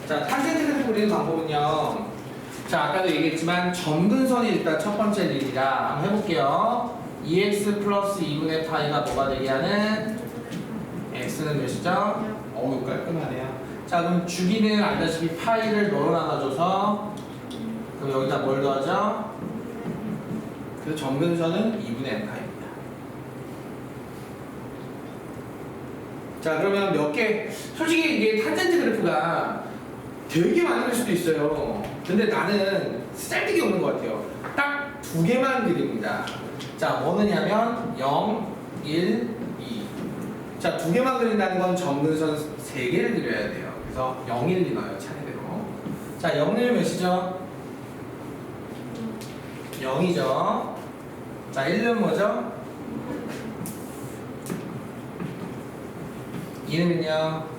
자, 탄젠트 그래프 그리는 방법은요. 자, 아까도 얘기했지만 점근선이 일단 첫 번째 일이라 한번 해볼게요. 2x 플러스 2분의 파이가 뭐가 되게 하는 x는 몇이죠? 어우 깔끔하네요. 자, 그럼 주기는 알다시피 파이를 뭐로 나눠줘서 그럼 여기다 뭘 더하죠? 그 점근선은 2분의 파이입니다. 자, 그러면 몇 개, 솔직히 이게 탄젠트 그래프가 되게 많이 그릴 수도 있어요. 근데 나는 쓸데기 없는 것 같아요. 딱 두 개만 그립니다. 자, 뭐느냐면 0, 1, 2. 자, 두 개만 그린다는 건 점근선 세 개를 그려야 돼요. 그래서 0, 1, 2 넣어요, 차례대로. 자, 0, 1 몇이죠? 0이죠. 자, 1은 뭐죠? 2는요?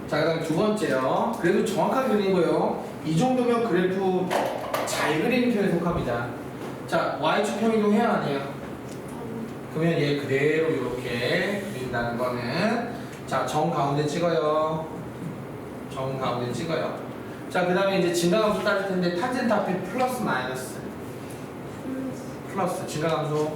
자, 그 다음 두 번째요. 그래도 정확하게 그리는 거예요. 이 정도면 그래프 잘 그리는 편에 속합니다. 자, Y축 평이동 해야 하네요. 그러면 얘 그대로 이렇게 그린다는 거는 자, 정 가운데 찍어요. 정 가운데 찍어요. 자, 그 다음에 이제 증가함수 따질 텐데 탄젠트 앞에 플러스 마이너스 플러스 증가함수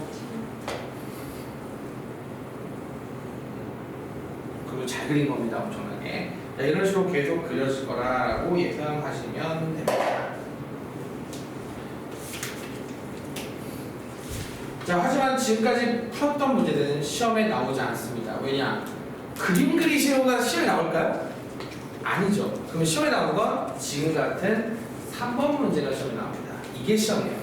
그리고 잘 그린 겁니다. 엄청나게. 자, 이런 식으로 계속 그려질 거라고 예상하시면 됩니다. 자, 하지만 지금까지 풀었던 문제들은 시험에 나오지 않습니다. 왜냐? 그림 그리시는 거가 시험에 나올까요? 아니죠. 그럼 시험에 나오는 건 지금 같은 3번 문제가 시험에 나옵니다. 이게 시험이에요.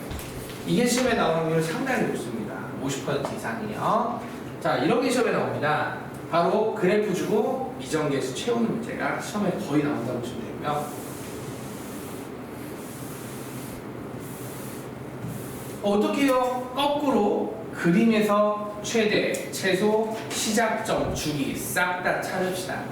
이게 시험에 나오는 확률 상당히 높습니다. 50% 이상이에요. 자, 이런 게 시험에 나옵니다. 바로 그래프 주고 미정계수 채우는 문제가 시험에 거의 나온다고 보시면 되고요. 어떻게 해요? 거꾸로 그림에서 최대, 최소, 시작점, 주기 싹 다 찾읍시다.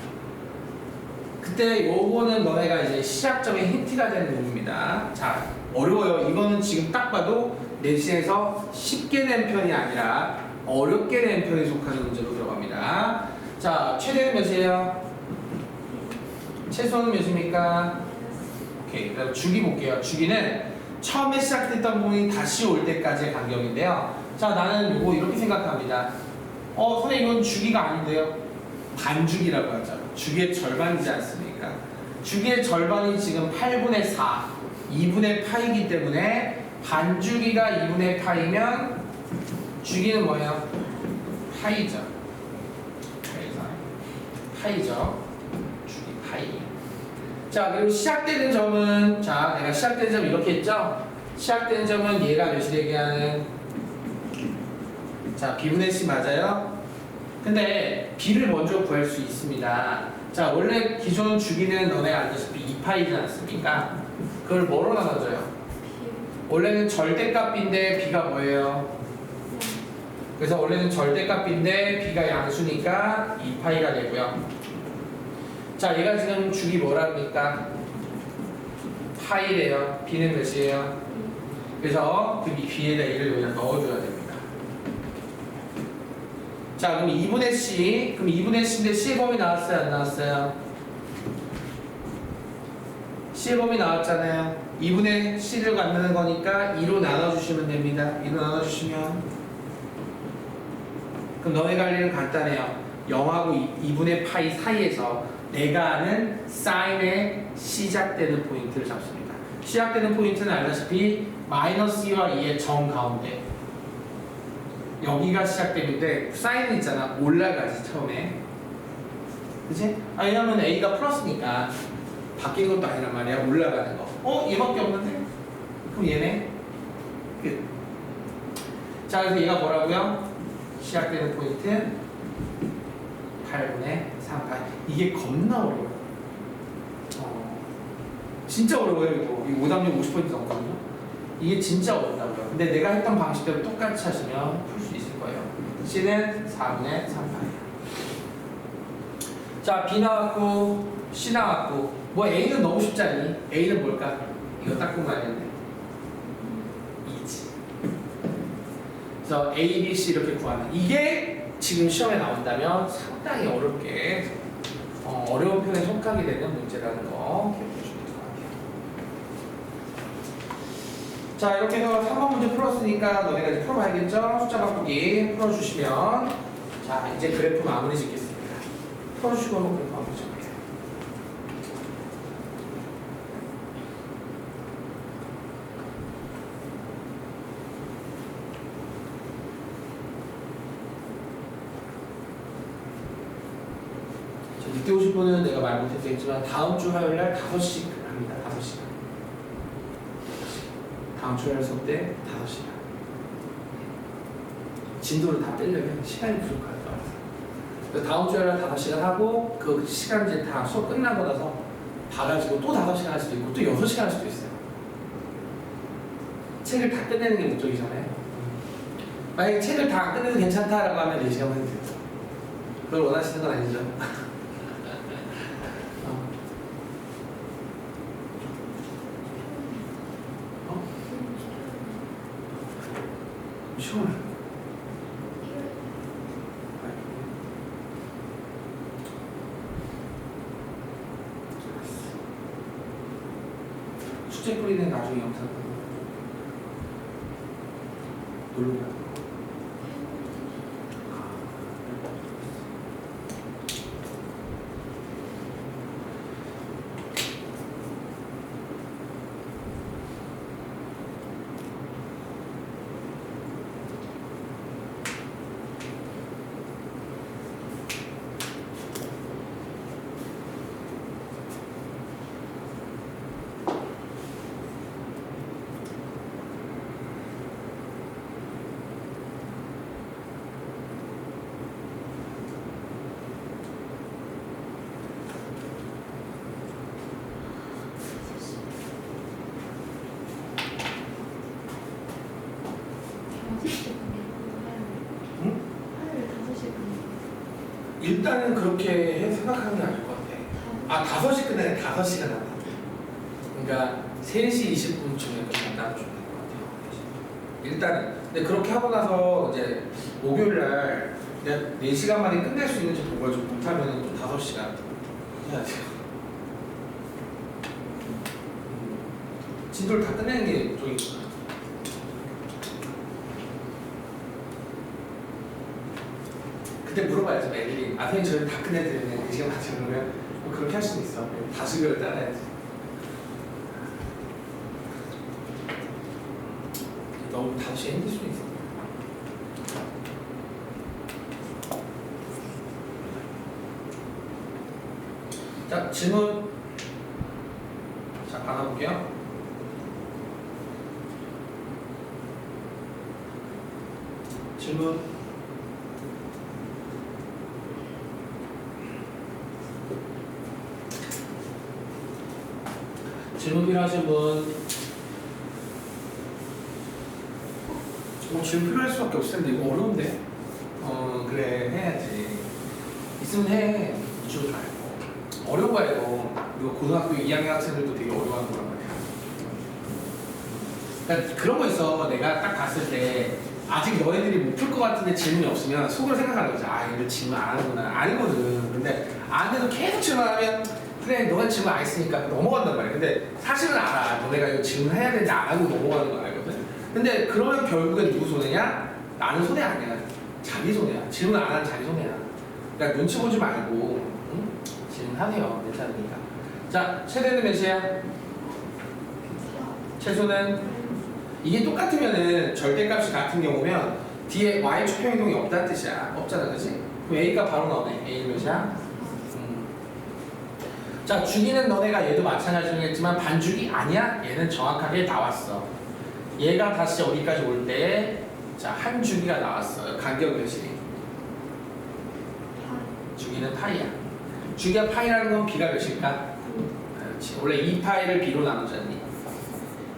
그때 요거는 너네가 이제 시작점의 힌트가 되는 부분입니다. 자, 어려워요. 이거는 지금 딱 봐도 내신에서 쉽게 낸 편이 아니라 어렵게 낸 편에 속하는 문제로 들어갑니다. 자, 최대는 몇이에요? 최소는 몇입니까? 오케이. 그럼 주기 볼게요. 주기는 처음에 시작됐던 부분이 다시 올 때까지의 간격인데요. 자, 나는 요거 이렇게 생각합니다. 선생님 이건 주기가 아닌데요. 반주기라고 하죠. 주기의 절반이지 않습니까? 주기의 절반이 지금 8분의 4, 2분의 파이기 때문에 반주기가 2분의 파이면 주기는 뭐예요? 파이죠. 파이죠. 주기 파이. 자, 그리고 시작되는 점은, 자, 내가 시작되는 점 이렇게 했죠? 시작되는 점은 얘가 몇이 되게 하는, 자, B분의 C 맞아요? 근데 B를 먼저 구할 수 있습니다. 자, 원래 기존 주기는 너네 알다시피 2파이지 않습니까? 그걸 뭐로 나눠줘요? 원래는 절대값인데 B가 뭐예요? 그래서 원래는 절대값인데 B가 양수니까 2파이가 되고요. 자, 얘가 지금 주기 뭐랍니까? 파이래요. B는 몇이에요? 그래서 그 B에다 1을 그냥 넣어줘야 됩니다. 자, 그럼 2분의 C. 그럼 2분의 C인데 C의 범위 나왔어요? 안 나왔어요? C의 범위 나왔잖아요. 2분의 C를 갖는 거니까 2로 나눠주시면 됩니다. 2로 나눠주시면. 그럼 너네가 할 일은 간단해요. 0하고 2분의 파이 사이에서 내가 아는 사인의 시작되는 포인트를 잡습니다. 시작되는 포인트는 알다시피 마이너스 2와 2의 정 가운데 여기가 시작되는데 사인은 있잖아. 올라가지 처음에. 그치? 왜냐면 A가 플러스니까 바뀐 것도 아니란 말이야. 올라가는 거. 얘밖에 없는데? 그럼 얘네 끝. 자, 그래서 얘가 뭐라고요? 시작되는 포인트 8분의 3파이. 이게 겁나 어려워요. 진짜 어려워요. 이거 오답률 50% 넘거든요. 이게 진짜 어렵다고요. 근데 내가 했던 방식대로 똑같이 하시면 풀 수 있을 거예요. C는 4분의 3파이. 자, B 나왔고 C 나왔고 뭐 A는 너무 쉽지 않니? A는 뭘까? 이거 딱 보면 알겠네. 2지. 그래서 A, B, C 이렇게 구하는 이게 지금 시험에 나온다면 상당히 어렵게 어려운 편에 속하게 되는 문제라는 거 기억해 주시면 될 것 같아요. 자, 이렇게 해서 3번 문제 풀었으니까 너네가 이제 풀어봐야겠죠? 숫자 바꾸기 풀어주시면 자, 이제 그래프 마무리 짓겠습니다. 풀어주시고 그래프 마무리 짓게요. 늦게 오실 분은 내가 말 못했겠지만 다음 주 화요일 날 5시 합니다. 5시간. 다음 주 화요일 수업 때 5시간. 진도를 다 빼려면 시간이 부족할 것 같아요. 다음 주 화요일 날 5시간 하고 그 시간 이제 다 수업 끝나고 나서 봐가지고 또 5시간 할 수도 있고 또 6시간 할 수도 있어요. 책을 다 끝내는 게 목적이잖아요. 만약에 책을 다 끝내도 괜찮다라고 하면 4시간만 해도 돼요. 그걸 원하시는 건 아니죠. 시원해. 숙제 뿌리는 나중에 영상 누르면 일단은 그렇게 생각하는 게 아닐 것 같아. 5시 끝내는 5시간 한다. 그러니까 3시 20분쯤에 끝난다면 좀 될 것 같아요. 일단은. 근데 그렇게 하고 나서 이제 목요일날 내가 4시간 만에 끝낼 수 있는지 보고 좀 못하면 또 5시간 해야 돼요. 진도를 다 끝내는 게 목적이구나. 그때 물어봐야죠. 애들이 선생님 저희 다 끝내드리면 4시간 맞죠? 그러면 뭐 그렇게 할 수는 있어. 다수결을 따라야지. 너무 5시에 힘들 수는 있어. 자, 질문. 자, 받아볼게요. 질문. 질문 필요하신 분? 질문 필요할 수밖에 없을 텐데 이거 어려운데? 그래 해야지. 있으면 해. 이쪽으로 말고. 어려운 거야 이거. 이거 고등학교 2학년 학생들도 되게 어려워하는 거란 말이야. 그러니까 그런 거 있어. 내가 딱 봤을 때 아직 너희들이 못 풀 것 같은데 질문이 없으면 속으로 생각하는 거지. 아 이거 질문 안 하는구나. 아니거든. 근데 안 해도 계속 질문하면 그래 너가 질문 안 했으니까 넘어간단 말이야. 근데 사실은 알아. 너네가 이거 질문해야 되는데 안 하고 넘어가는 거 알거든. 근데 그러면 결국엔 누구 손해냐? 나는 손해 아니야. 자기 손해야. 질문 안 하는 자기 손해야. 그러니까 눈치 보지 말고 응? 질문하세요. 괜찮으니까. 자, 최대는 몇이야? 최소는? 이게 똑같으면은 절대값이 같은 경우면 뒤에 y축 평행동이 없다는 뜻이야. 없잖아, 그치? 그럼 a가 바로 나오네. a 몇이야? 자, 주기는 너네가 얘도 마찬가지겠지만 반주기 아니야? 얘는 정확하게 나왔어. 얘가 다시 어디까지 올 때, 자, 한 주기가 나왔어요. 간격 몇이? 주기는 파이야. 주기가 파이라는 건 b가 몇일까? 그렇지. 원래 2파이를 b로 나누잖니.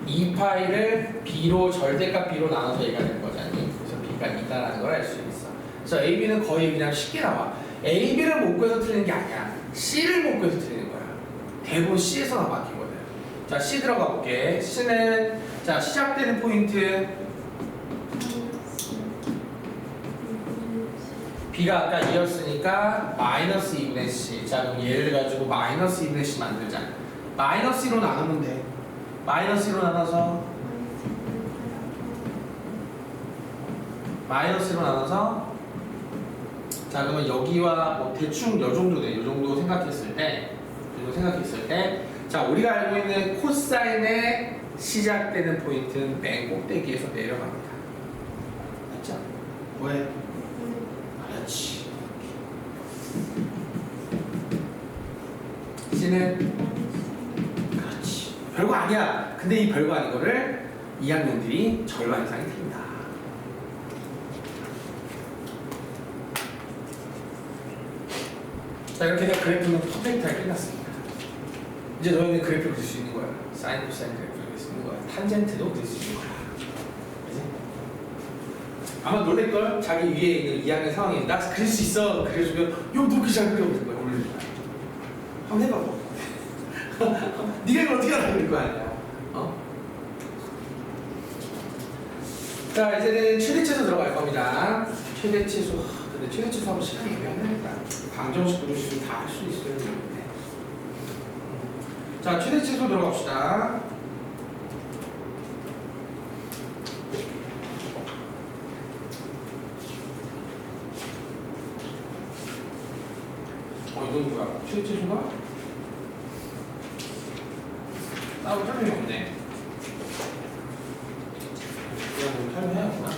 2파이를 b로 절대값 b로 나눠서 얘가 된 거잖니. 그래서 b가 있다라는 걸 알 수 있어. 그래서 ab는 거의 그냥 쉽게 나와. ab를 못 구해서 틀리는 게 아니야. c를 못 구해서 틀리는 거야. 대부분 C에서 나왔거든. 자, C 들어가 볼게. C는 자 시작되는 포인트 b가 아까 2였으니까 마이너스 2분의 c. 자, 그럼 얘를 가지고 마이너스 2분의 c 만들자. 마이너스 1로 나누면 돼. 마이너스 1로 나눠서 자, 그러면 여기와 뭐 대충 요 정도 돼. 요 정도 생각했을 때 자, 우리가 알고 있는 코사인의 시작되는 포인트는 맨 꼭대기에서 내려갑니다. 맞죠? 왜? 그렇지. C는 그렇지. 별거 아니야. 근데 이 별거 아닌 거를 2학년들이 절반 이상이 틀린다. 자, 이렇게 해서 그래프는 퍼펙트하게 끝났습니다. 이제 너희는 그래프를 그릴 수 있는 거야. 사인, 코사인 그래프를 그릴 수 있는 거야. 탄젠트도 그릴 수 있는 거야. 그치? 아마 놀랄걸? 자기 위에 있는 2학년 상황이 나 그릴 수 있어. 그려주면 야, 너 그렇게 잘 그려. 그런 거야. 놀랄 거야. 한번 해봐. 네가 이걸 어떻게 알아? 그럴 거 아니야. 자, 이제는 최대치수 들어갈 겁니다. 최대치수. 근데 최대치수 하면 시간이 애매하니까 방정식 부르시면 다 할 수 있어야 되는데. 자, 최대치수 들어갑시다. 이건 뭐야? 최대치수가? 따로 설명이 없네. 그냥 설명해야구나.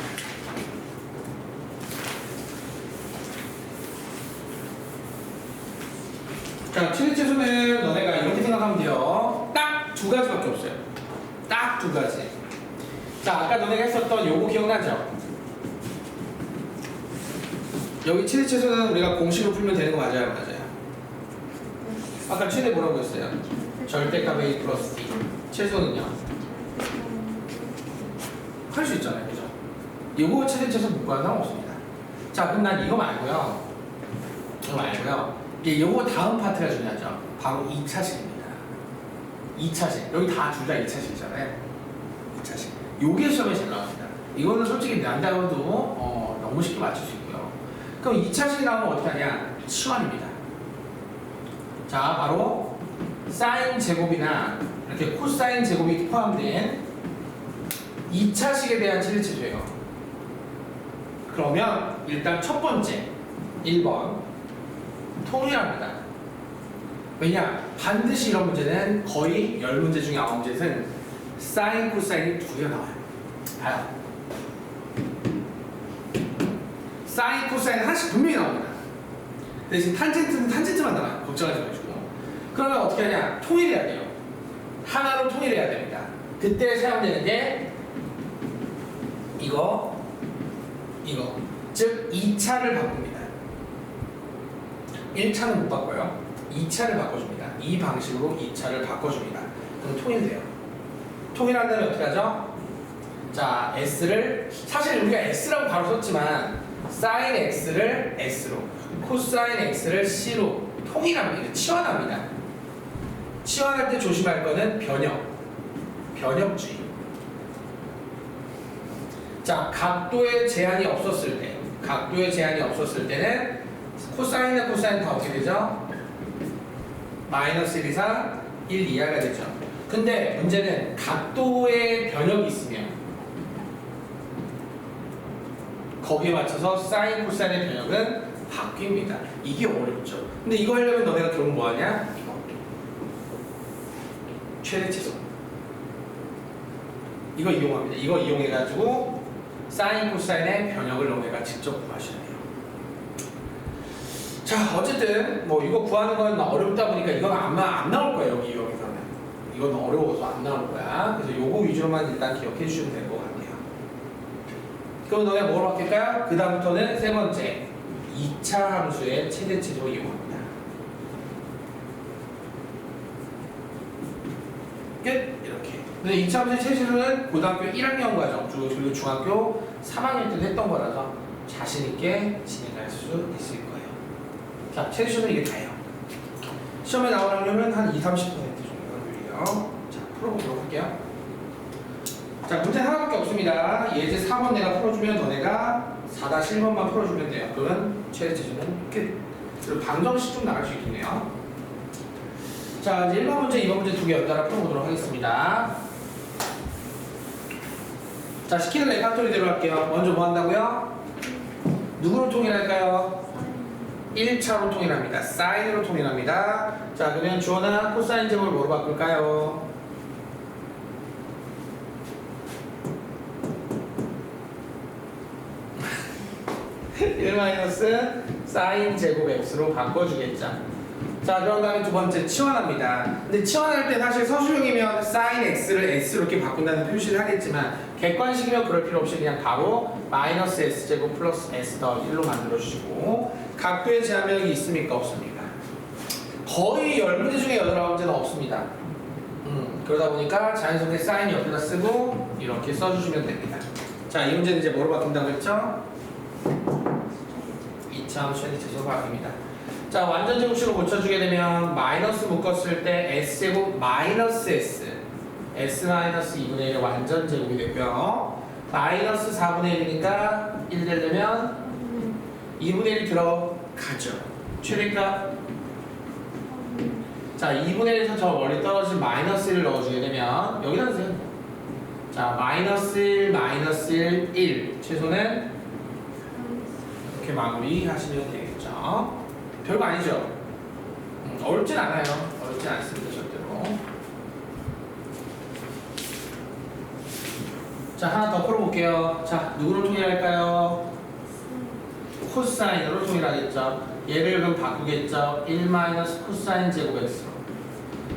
자, 최대치수는 너네가 이렇게 생각하면 돼요. 딱 두 가지밖에 없어요. 딱 두 가지. 자, 아까 너네가 했었던 요거 기억나죠? 여기 최대치수는 우리가 공식으로 풀면 되는 거 맞아요? 맞아요. 아까 최대 뭐라고 했어요? 절대값 A 플러스 D. 최소는요? 할 수 있잖아요. 그죠? 요거 최대치수 못 구하는 사람 없습니다. 자, 그럼 난 이거 말고요. 이게 요거 다음 파트가 중요하죠. 바로 2차식입니다. 2차식. 여기 다 둘 다 2차식이잖아요. 2차식. 요게 시험에 잘 나옵니다. 이거는 솔직히 난다고도 너무 쉽게 맞출 수 있고요. 그럼 2차식이 나오면 어떻게 하냐? 치환입니다. 자, 바로 사인 제곱이나 이렇게 코사인 제곱이 포함된 2차식에 대한 최대치수예요. 그러면 일단 첫 번째 1번 통일합니다. 왜냐? 반드시 이런 문제는 거의 10문제 중에 9문제는 사인, 코사인이 두 개가 나와요. 봐요. 사인, 코사인 하나씩 분명히 나옵니다. 대신 탄젠트는 탄젠트만 나와요. 걱정하지 마시고. 그러면 어떻게 하냐? 통일해야 돼요. 하나로 통일해야 됩니다. 그때 사용되는 게 이거. 즉 2차를 바꿉니다. 1차는 못 바꿔요. 2차를 바꿔줍니다. 이 방식으로 2차를 바꿔줍니다. 그럼 통일돼요. 통일한다면 어떻게 하죠? 자, S를 사실 우리가 S라고 바로 썼지만 sin X를 S로, 코사인 X를 C로 통일합니다. 치환합니다. 치환할 때 조심할 거는 변형주의. 자, 각도의 제한이 없었을 때는 코사인과 코사인 다 어떻게 되죠? 마이너스 1 이상 1 이하가 되죠. 근데 문제는 각도의 변형이 있으면 거기에 맞춰서 사인, 코사인의 변형은 바뀝니다. 이게 어렵죠. 근데 이거 하려면 너네가 결국 뭐 하냐? 최대치수. 이거 이용합니다. 이거 이용해가지고 사인, 코사인의 변형을 너네가 직접 구하셔야 돼요. 자, 어쨌든 뭐 이거 구하는 건 어렵다 보니까 이건 아마 안 나올 거예요. 여기서는 이건 어려워서 안 나올 거야. 그래서 요거 위주로만 일단 기억해 주시면 될 것 같아요. 그럼 너네 뭐로 바뀔까요? 그 다음부터는 세 번째 2차 함수의 최대치수로 이용합니다. 끝. 이렇게. 근데 2차 함수의 최대치수는 고등학교 1학년 과정 그리고 중학교 3학년 때도 했던 거라서 자신 있게 진행할 수 있을 거예요. 자, 최대치수는 이게 다예요. 시험에 나올 확률은 한 20-30% 정도 확률이에요. 자, 풀어보도록 할게요. 자, 문제 하나밖에 없습니다. 예제 4번 내가 풀어주면 너네가 4-1번만 풀어주면 돼요. 그러면 최대 최소는 끝. 그리고 방정식 좀 나갈 수 있겠네요. 자, 이제 1번 문제, 2번 문제 두 개 연달아 풀어보도록 하겠습니다. 자, 시키는 레파토리대로 할게요. 먼저 뭐 한다고요? 누구로 통일할까요? 1차로 통일합니다. 사인으로 통일합니다. 자, 그러면 주어나 코사인 제곱을 뭐로 바꿀까요? 1 마이너스 사인 제곱 x로 바꿔주겠죠. 자, 그런 다음에 두 번째 치환합니다. 근데 치환할 때 사실 서술형이면 사인 x를 s로 이렇게 바꾼다는 표시를 하겠지만 객관식이면 그럴 필요 없이 그냥 바로 마이너스 s제곱 플러스 s 더하기 1로 만들어주시고 각도의 제한력이 있습니까? 없습니까? 거의 10문제 중에 8문제는 없습니다. 그러다 보니까 자연스럽게 사인 옆에다 쓰고 이렇게 써주시면 됩니다. 자, 이 문제는 이제 뭐로 바뀐다고 했죠? 2차 최대 최소 바뀝니다. 자, 완전 제곱식으로 고쳐주게 되면 마이너스 묶었을 때 s제곱 마이너스 s 마이너스 2분의 1의 완전 제곱이 되고요. 마이너스 4분의 1이니까 1 되려면 2분의 1 들어가죠. 최대값. 자, 2분의 1에서 저 멀리 떨어진 마이너스 1을 넣어주게 되면 여기다 넣으세요. 자, 마이너스 1, 마이너스 1 최소는 이렇게 마무리 하시면 되겠죠. 별거 아니죠? 어렵진 않아요. 어렵진 않습니다, 절대로. 자, 하나 더 풀어볼게요. 자, 누구로 통일할까요? 코사인으로 통일하겠죠. 얘를 그럼 바꾸겠죠. 1 마이너스 코사인 제곱 x로.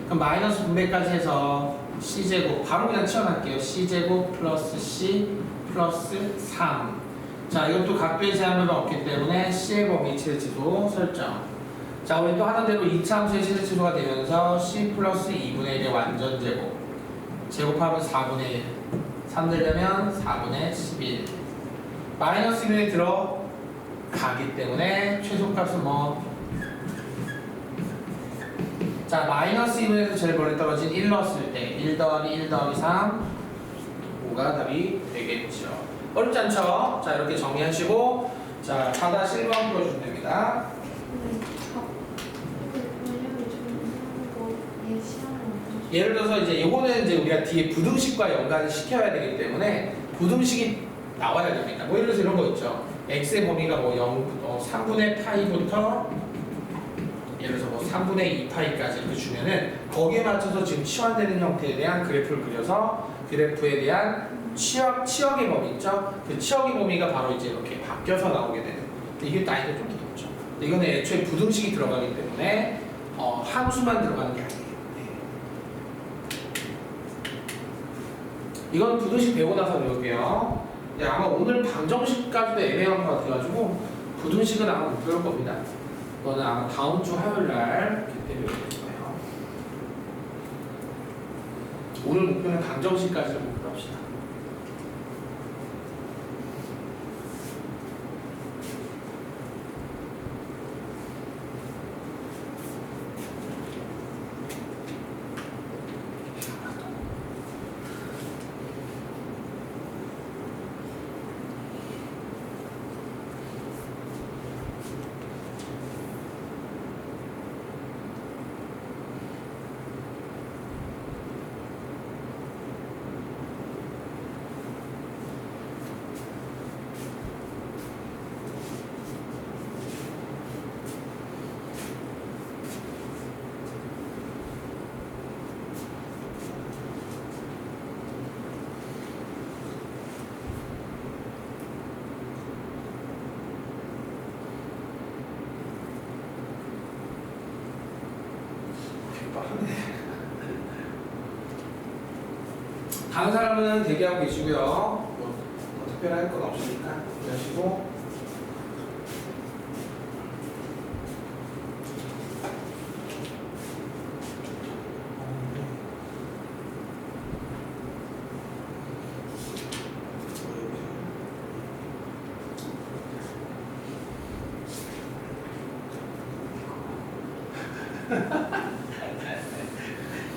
그럼 마이너스 분배까지 해서 c제곱, 바로 그냥 치워놨게요. c제곱 플러스 c 플러스 3. 자, 이것도 각도의 제한은 없기 때문에 c의 범위 최대치소 설정. 자, 우리 또 하던 대로 2차 함수의 최대치소가 되면서 c 플러스 2분의 1의 완전 제곱. 제곱하면 4분의 1. 3 되려면 4분의 11. 마이너스 1에 들어가기 때문에 최소값은 뭐? 자, 마이너스 2분에서 제일 멀리 떨어진 1 넣었을 때 1 더하기 1 더하기 3 5가 답이 되겠죠. 어렵지 않죠? 자, 이렇게 정리하시고 자, 4-1번 풀어주면 됩니다. 예를 들어서 이제 요거는 이제 우리가 뒤에 부등식과 연관을 시켜야 되기 때문에 부등식이 나와야 됩니다. 뭐 예를 들어서 이런 거 있죠. x의 범위가 뭐 3분의 파이부터 예를 들어서 뭐 3분의 2파이까지 이렇게 주면은 거기에 맞춰서 지금 치환되는 형태에 대한 그래프를 그려서 그래프에 대한 치역의 범위 있죠? 그 치역의 범위가 바로 이제 이렇게 바뀌어서 나오게 되는. 이게 나이가 좀 더 높죠. 이거는 애초에 부등식이 들어가기 때문에 함수만 들어가는 게 아니에요. 이건 부등식 배우고 나서 배울게요. 네, 아마 오늘 방정식까지도 애매한 것 같아가지고 부등식은 아마 못 배울 겁니다. 이거는 아마 다음 주 화요일 날 그때 배울 거예요. 오늘 목표는 방정식까지를 목표로 합시다. 다른 사람은 대기하고 계시고요. 뭐 특별할 건 없으니까 대기하시고.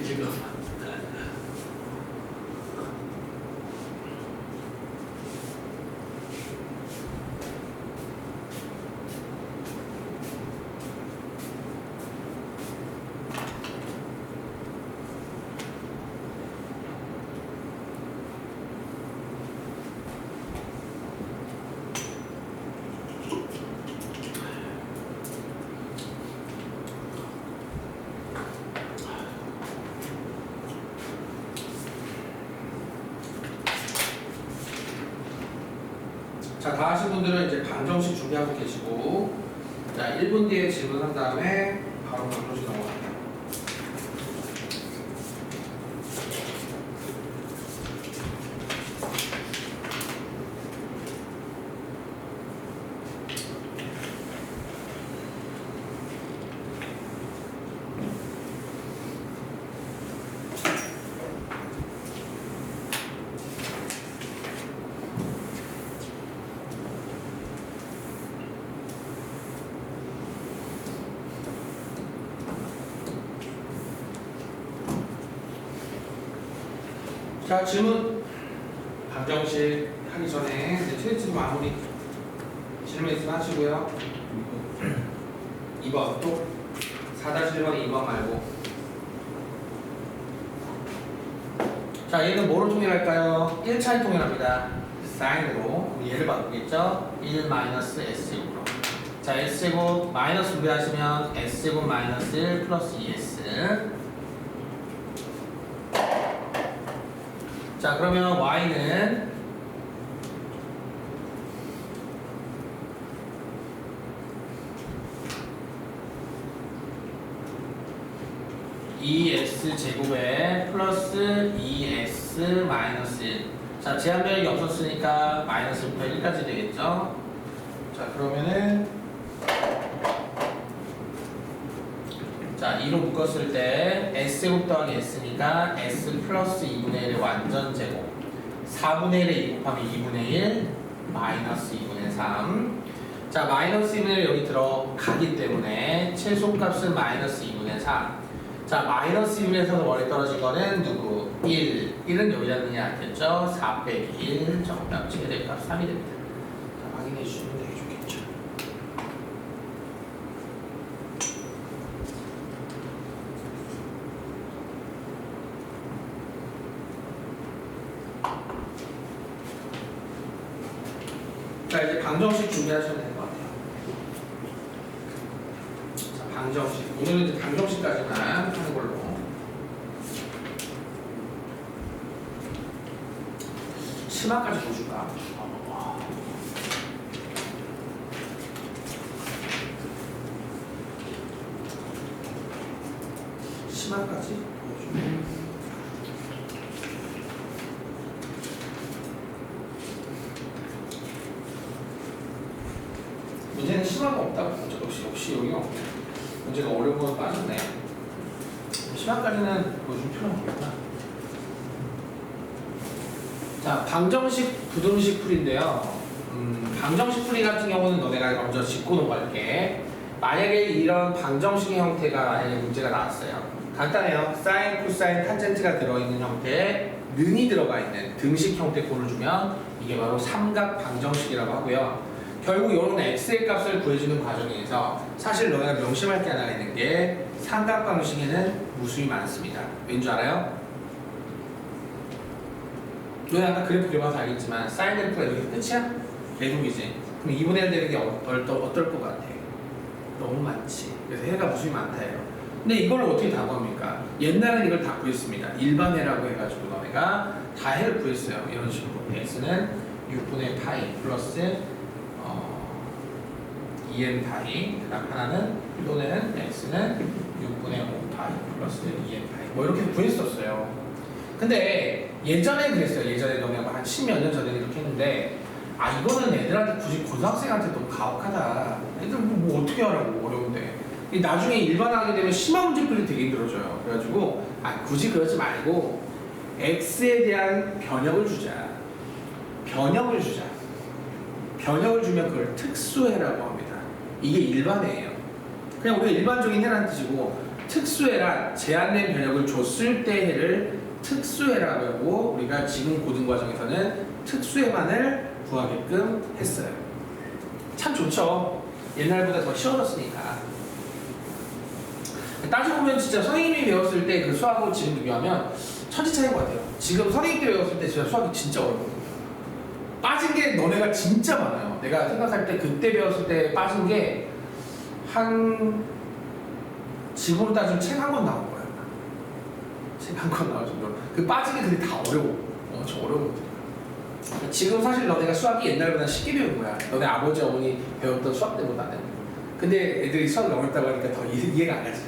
이거 자, 다 하신 분들은 이제 방정식 준비하고 계시고, 자, 1분 뒤에 질문한 다음에 바로 방정식 넘어갈게요. 자, 질문 방정식 하기 전에 이제 트위치 마무리 질문 있으면 하시고요. 2번 또 4-1번에 2번 말고. 자, 얘는 뭐로 통일할까요? 1차에 통일합니다. 사인으로 얘를 바꾸겠죠? 1 마이너스 S제곱으로. 자, S제곱 마이너스 분배하시면 S제곱 마이너스 1 플러스 2S. 자, 그러면 y는 ES 제곱에 플러스 ES 마이너스 1. 자, 제한변이 없었으니까 마이너스부터 1까지 되겠죠? 자, 그러면은 자, 2로 묶었을 때 S제곱 더하기 S니까 S 플러스 2분의 1의 완전 제곱 4분의 1에 2 곱하면 2분의 1 마이너스 2분의 3. 자, 마이너스 2분의 1 여기 들어가기 때문에 최소값은 마이너스 2분의 3. 자, 마이너스 2분의 3에서 머리 떨어진 거는 누구? 1. 1은 여기 잡느냐 알겠죠? 4 빼기 1 정답 최대값 3이 됩니다. 자, 확인해 주시면 되게 좋겠죠. 자, 이제 방정식 준비하셔야 되는 것 같아요. 자, 방정식. 오늘은 이제 방정식까지만 하는 걸로. 심화까지 보여줄까? 심화까지 보여주면. 문제는 심화가 없다고. 역시 여기가 없네. 문제가 어려운 건 빠졌네. 심화까지는 보여줄 필요는 없겠다. 자, 방정식, 부등식 풀이인데요. 방정식 풀이 같은 경우는 너네가 먼저 짚고 넘어갈게. 만약에 이런 방정식의 형태가 만약에 문제가 나왔어요. 간단해요. 사인, 코사인, 탄젠트가 들어있는 형태에 는이 들어가 있는 등식 형태 꼴을 주면 이게 바로 삼각 방정식이라고 하고요. 결국 이런 x의 값을 구해주는 과정에서 사실 너네가 명심할 게 하나 있는 게 삼각 방정식에는 무수히 많습니다. 왠 줄 알아요? 너네 아까 그래프 그려봐서 알겠지만 사인 그래프가 이렇게 끝이야? 계속이지. 그럼 2분의 1 되는 게 어떨 것 같아? 너무 많지. 그래서 해가 무수히 많다예요. 근데 이걸 어떻게 다 구합니까? 옛날에는 이걸 다 구했습니다. 일반해라고 해가지고 너네가 다 해를 구했어요. 이런 식으로. x는 6분의 파이 플러스 2n 파이. 그 다음 하나는 또는 x는 6분의 5 파이 플러스 2n 파이. 뭐 이렇게 구했었어요. 근데 예전에 그랬어요. 예전에 너네가 한 10몇 년 전에 이렇게 했는데 이거는 애들한테 굳이 고등학생한테 너무 가혹하다. 애들 뭐 어떻게 하라고 어려운데. 나중에 일반하게 되면 심화 문제풀이 되게 힘들어져요. 그래가지고 굳이 그러지 말고 x에 대한 변형을 주자. 변형을 주자. 변형을 주면 그걸 특수해라고 합니다. 이게 일반해예요. 그냥 우리가 일반적인 해라는 뜻이고 특수해란 제한된 변형을 줬을 때 해를 특수해라고 하고 우리가 지금 고등과정에서는 특수해만을 구하게끔 했어요. 참 좋죠. 옛날보다 더 쉬워졌으니까. 따지고 보면 진짜 선생님이 배웠을 때 그 수학을 지금 비교하면 천지 차이인 것 같아요. 지금 선생님 때 배웠을 때 진짜 수학이 진짜 어려워요. 빠진 게 너네가 진짜 많아요. 내가 생각할 때 그때 배웠을 때 빠진 게 한 지금으로 따지면 책 한 권 나온 거예요. 책 한 권 나올 정도로. 그 빠진 게 근데 다 어려워. 엄청 어려운 것들이야. 지금 사실 너네가 수학이 옛날보다 쉽게 배운 거야. 너네 아버지 어머니 배웠던 수학 때보다는. 근데 애들이 수학이 어렵다고 하니까 더 이해가 안 가지.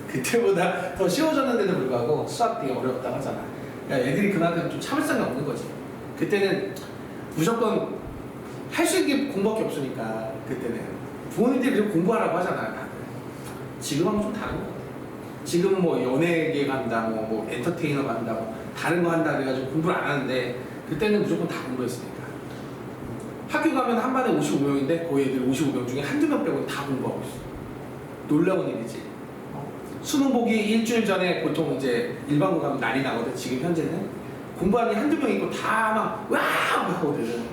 그때보다 더 쉬워졌는데도 불구하고 수학 되게 어렵다고 하잖아. 그러니까 애들이 그만큼 좀 참을성이 없는 거지. 그때는 무조건 할 수 있는 게 공부밖에 없으니까. 그때는 부모님들이 그렇게 공부하라고 하잖아 다들. 지금하고 좀 다른 거 같아. 지금은 뭐 연예계 간다, 뭐 엔터테이너 간다, 뭐 다른 거 한다 그래가지고 공부를 안 하는데 그때는 무조건 다 공부했으니까. 학교 가면 한 반에 55명인데 거의 애들 55명 중에 한두 명 빼고는 다 공부하고 있어. 놀라운 일이지. 수능 보기 일주일 전에 보통 이제 일반고 가면 난리 나거든. 지금 현재는 공부하는 게 한두 명 있고 다 막 와! 하거든.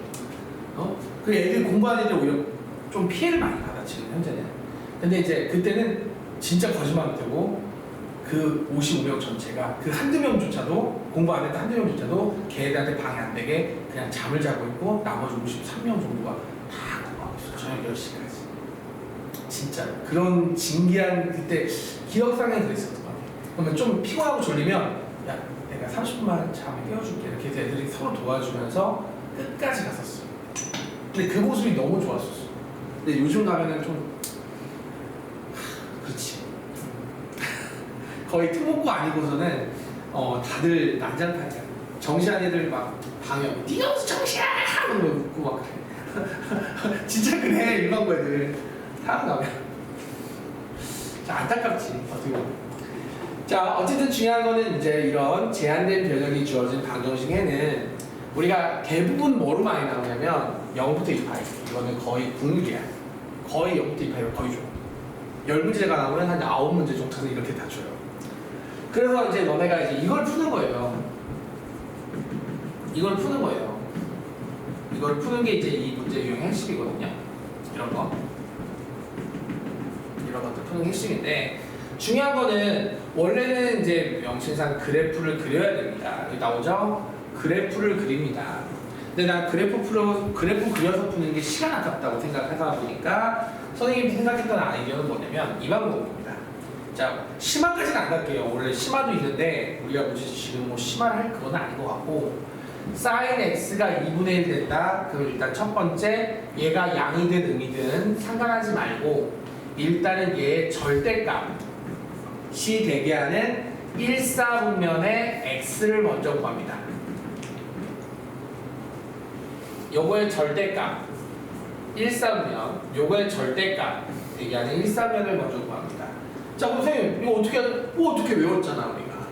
그 애들 공부하는 애들 오히려 좀 피해를 많이 받아 지금 현재는. 근데 이제 그때는 진짜 거짓말 못하고 그 55명 전체가 그 한두 명조차도 공부 안 했던 한두 명조차도 걔네들한테 방해 안 되게 그냥 잠을 자고 있고 나머지 53명 정도가 다 공부하고 있어. 저녁 10시까지. 진짜 그런 진기한 그때 기억상에 그랬었던 것 같아. 그러면 좀 피곤하고 졸리면 야 내가 30분만 잠을 깨워줄게 이렇게 해서 애들이 서로 도와주면서 끝까지 갔었어. 근데 그 모습이 너무 좋았었어. 근데 요즘 가면은 좀 그렇지. 거의 특목고 아니고서는 다들 난장판이야. 정시한 애들 막 방해. 네가 무슨 정시야! 하는 거 묻고 막 그래. 진짜 그래 일반고 애들 다 가면. 자 안타깝지 어떻게 보면. 자 어쨌든 중요한 거는 이제 이런 제한된 변형이 주어진 방정식에는 우리가 대부분 뭐로 많이 나오냐면 0부터 2파이. 이거는 거의 국룰이야. 거의 0부터 2파이로 거의 줘. 10문제가 나오면 한 9문제 정도는 이렇게 다 줘요. 그래서 이제 너네가 이제 이걸 푸는 거예요. 이걸 푸는 거예요. 이걸 푸는 게 이제 이 문제 유형의 핵심이거든요. 이런 거. 이런 것들 푸는 게 핵심인데 중요한 거는 원래는 이제 명칭상 그래프를 그려야 됩니다. 여기 나오죠? 그래프를 그립니다. 근데 난 그래프 그려서 푸는 게 시간 아깝다고 생각하다 보니까 선생님이 생각했던 아이디어는 뭐냐면 이 방법입니다. 자, 심화까지는 안 갈게요. 원래 심화도 있는데 우리가 굳이 지금 뭐 심화를 할 그건 아닌 것 같고 sin x가 2분의 1 된다. 그럼 일단 첫 번째 얘가 양이든 음이든 상관하지 말고 일단은 얘의 절대값이 되게 하는 1사분면의 x를 먼저 구합니다. 요거의 절대값 1사분면 요거의 절대값 얘기하는 1사면을 먼저 구합니다. 자 그럼 선생님 이거 어떻게 외웠잖아 우리가.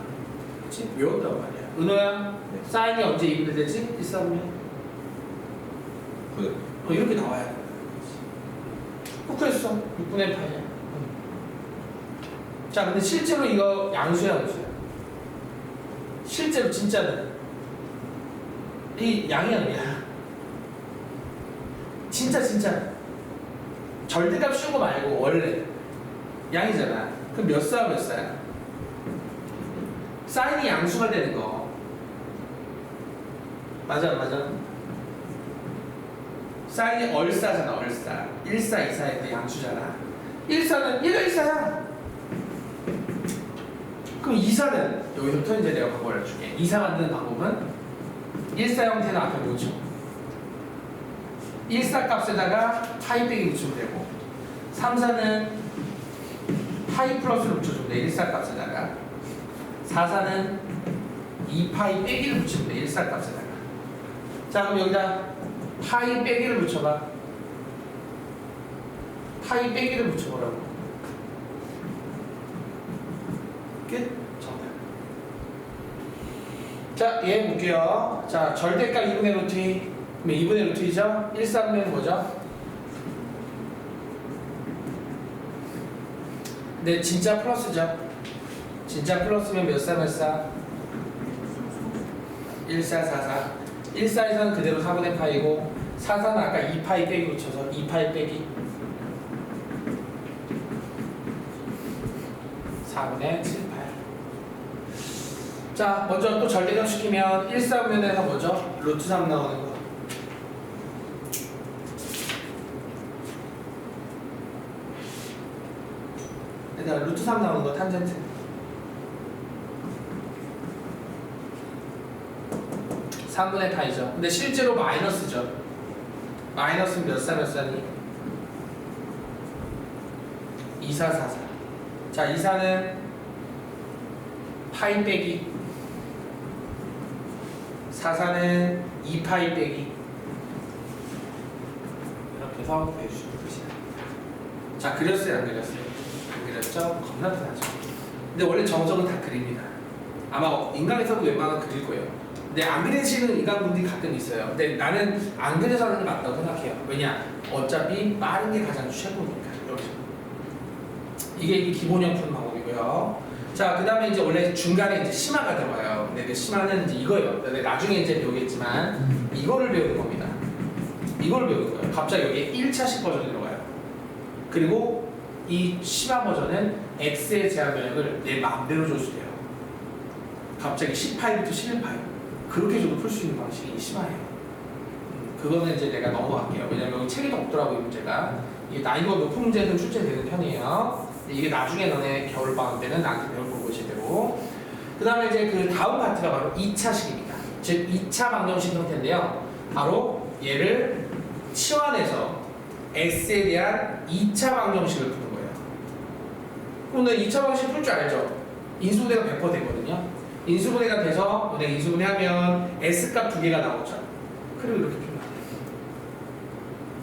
그치? 외웠단 말이야. 은호야 사인이 언제 2분의 되지? 1사분면? 이렇게 나와야 돼. 그랬어 6분의 8이야. 자 근데 실제로 이거 양수야 음수야? 실제로 진짜는 이 양이 아니야. 진짜 절대값 쉬운 거 말고 원래 양이잖아. 그럼 몇 사야? 사인이 양수가 되는 거 맞아. 사인이 얼사잖아. 얼사 1사 2사에서 양수잖아. 1사는 1가 1사야. 그럼 2사는 여기서부터 이제 내가 방법을 알려줄게. 2사 만드는 방법은 1사 형태는 앞에 놓쳐 1사 값에다가 파이 빼기 붙이면 되고 3사는 파이 플러스를 붙여주면 돼. 1사 값에다가 4사는 2파이 빼기를 붙이면 돼. 1사 값에다가. 자 그럼 여기다 파이 빼기를 붙여봐. 파이 빼기를 붙여보라고. 끝. 정답. 자 얘 볼게요. 자 절대값 2분의 루트 2. 그럼 2분의 루트 2죠? 1사분면은 뭐죠? 네, 진짜 플러스죠? 진짜 플러스면 몇 사? 1사, 4사. 1사에서는 그대로 4분의 파이고 4사는 아까 2파이 빼기 붙여서 2파이 빼기 4분의 7파이. 자, 먼저 또 절대값 시키면 1사분면에서 뭐죠? 루트 3 나오는 거. 일단 루트 3 나오는 거 탄젠트. 3분의 파이죠. 근데 실제로 마이너스죠. 마이너스는 몇 사 몇 사니? 2, 4, 4, 4. 자, 2, 4는 파이 빼기 4, 4는 2파이 빼기 이렇게 해서 구해주시면 끝이다. 자, 그렸어요? 안 그렸어요? 안 그렸죠? 겁나 편하죠. 근데 원래 정석은 다 그립니다. 아마 인강에서도 웬만하면 그릴 거예요. 근데 안 그리시는 인간분들이 가끔 있어요. 근데 나는 안 그려서 하는 게 맞다고 생각해요. 왜냐? 어차피 빠른 게 가장 최고니까. 여기서. 이게 기본형 푸는 방법이고요. 자, 그 다음에 이제 원래 중간에 이제 심화가 들어가요. 근데 그 심화는 이제 이거예요. 근데 나중에 이제 배우겠지만 이거를 배우는 겁니다. 이걸 배우는 거예요. 갑자기 여기에 1차식 버전이 들어가요. 그리고 이 심화 버전은 x의 제한 면역을 내 마음대로 줄 수 돼요. 갑자기 10파이부터 11파이. 그렇게 줘도 풀 수 있는 방식이 심화예요. 그거는 이제 내가 넘어갈게요. 왜냐면 여기 책에도 없더라고요, 이 문제가. 이게 나이가 높은 문제는 출제되는 편이에요. 이게 나중에 너네 겨울방학 때는 나한테 배울 거고, 제대로. 그 다음에 이제 그 다음 파트가 바로 2차식입니다. 즉, 2차 방정식 형태인데요. 바로 얘를 치환해서 S에 대한 2차 방정식을 푸는 거예요. 그럼 너 2차 방정식 풀 줄 알죠? 인수분해가 100% 되거든요. 인수분해가 돼서 우리가 인수분해하면 S값 두 개가 나오죠. 그리고 이렇게 표현해요.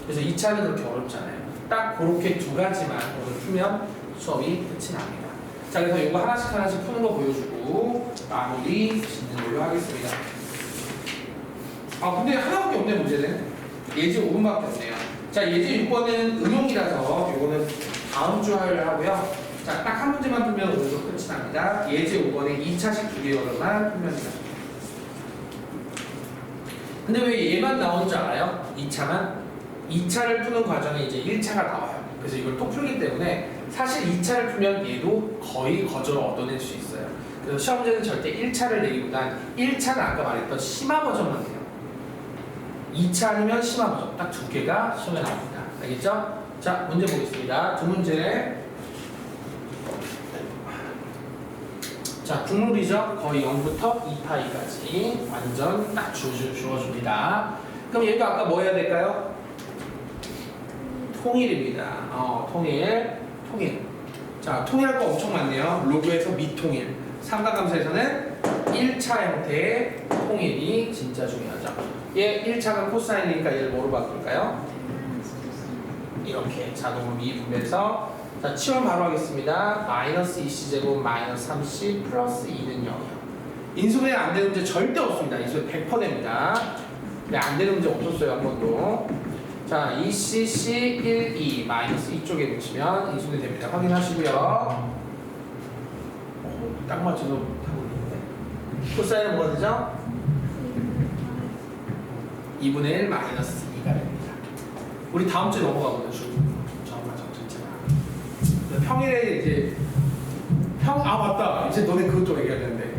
그래서 2차는 그렇게 어렵지 않아요. 딱 그렇게 두 가지만 오늘 풀면 수업이 끝이 납니다. 자, 그래서 이거 하나씩 하나씩 푸는 거 보여주고 마무리 짓는 걸로 하겠습니다. 아, 근데 하나밖에 없네, 문제는. 예제 5분밖에 없네요. 자, 예제 6번은 응용이라서 이거는 다음 주 화요일에 하고요. 자, 딱 한 문제만 풀면 오늘도 끝이 납니다. 예제 5번에 2차식 두 개로만 풀면 돼요. 근데 왜 얘만 나오는 줄 알아요? 2차만? 2차를 푸는 과정에 이제 1차가 나와요. 그래서 이걸 또 풀기 때문에 사실 2차를 풀면 얘도 거의 거저로 얻어낼 수 있어요. 그래서 시험 문제는 절대 1차를 내기보단 1차는 아까 말했던 심화 버전만 돼요. 2차 아니면 심화 버전. 딱 두 개가 시험에 나옵니다. 알겠죠? 자, 문제 보겠습니다. 두 문제. 자, 국룰이죠. 거의 0부터 2파이까지 완전 딱 주어줍니다. 그럼 얘도 아까 뭐 해야 될까요? 통일입니다. 통일. 자, 통일할 거 엄청 많네요. 로그에서 미통일. 삼각함수에서는 1차 형태의 통일이 진짜 중요하죠. 얘 1차가 코사인이니까 얘를 뭐로 바꿀까요? 이렇게 자동으로 미분배해서 자, 치환 바로 하겠습니다. 마이너스 2c제곱 마이너스 3c 플러스 2는 0이요. 인수분해 안 되는 문제 절대 없습니다. 인수분해 100% 됩니다. 근데 안 되는 문제 없었어요, 한 번도. 자, 2cc 1, 2 마이너스 이쪽에 붙이면 인수분해 됩니다. 확인하시고요. 딱 맞춰서 하고 있는데. 코사인은 뭐가 되죠? 2분의 1 마이너스 2가 됩니다. 우리 다음 주에 넘어가거든요. 평일에 이제 맞다. 이제 너네 그것 좀 얘기해야 되는데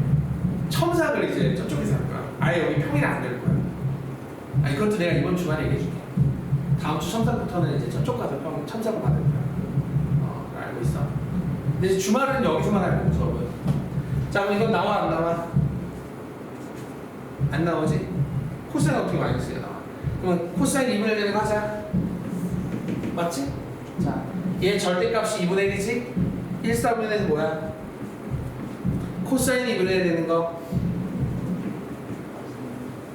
첨삭을 이제 저쪽에서 할 거야. 아예 여기 평일에 안 될 거야. 아니, 그것도 내가 이번 주말에 얘기해줄게. 다음 주 첨삭부터는 이제 저쪽 가서 첨삭을 받을 거야. 알고 있어. 근데 이제 주말은 여기서만 할 거고 수업은. 자, 그럼 이건 나와 안 나와? 안 나오지? 코사인 어떻게 마이너스가 나와? 그러면 코사인 2분의 1 되는 거 하자. 맞지? 자, 얘 절대값이 2분의 1이지? 1, 4분의 1은 뭐야? 코사인 2분의 1 되는 거.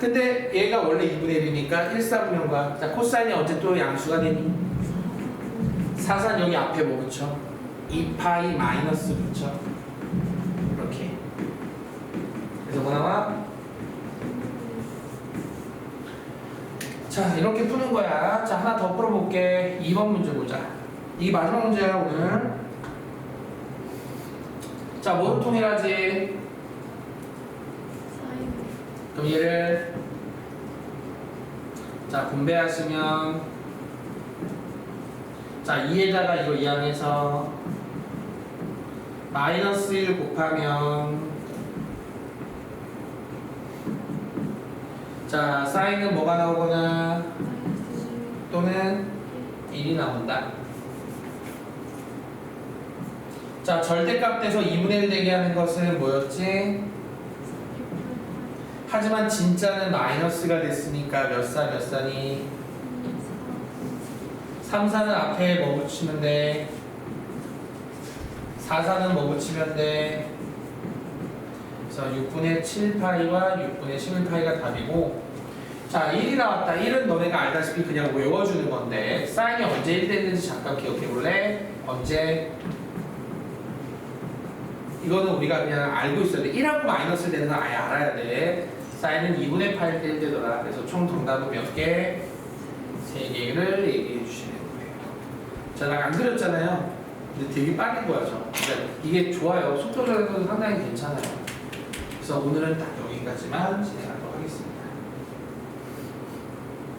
근데 얘가 원래 2분의 1이니까 1, 4분의 1과 자, 코사인이 언제 또 양수가 되니? 사산 여기 앞에 뭐 붙여? 2파이 마이너스 붙여. 이렇게. 그래서 뭐 나와? 자, 이렇게 푸는 거야. 자, 하나 더 풀어볼게. 2번 문제 보자. 이게 마지막 문제야, 오늘. 자, 뭐로 통일하지? 그럼 얘를 자, 분배하시면 자, 2에다가 이거 이항해서 마이너스 1 곱하면 자, 사인은 뭐가 나오거나 또는 1이 나온다. 자, 절대값 돼서 2분의 1 되게 하는 것은 뭐였지? 하지만 진짜는 마이너스가 됐으니까 몇 사니? 3, 4는 앞에 뭐 붙이면 돼? 4, 4는 뭐 붙이면 돼? 그래서 6분의 7파이와 6분의 11파이가 답이고, 자 1이 나왔다. 1은 너네가 알다시피 그냥 외워주는 건데 사인이 언제 1 됐는지 잠깐 기억해 볼래? 언제? 이거는 우리가 그냥 알고 있어야 돼. 1하고 마이너스 되는 건 아예 알아야 돼. 사인은 2분의 8일 때 1 되더라. 그래서 총 정답은 몇 개? 3개를 얘기해 주시는 거예요. 자, 나 안 그렸잖아요. 근데 되게 빠른 거죠. 그러니까 이게 좋아요. 속도 조절도 상당히 괜찮아요. 그래서 오늘은 딱 여기까지만 진행하도록 하겠습니다.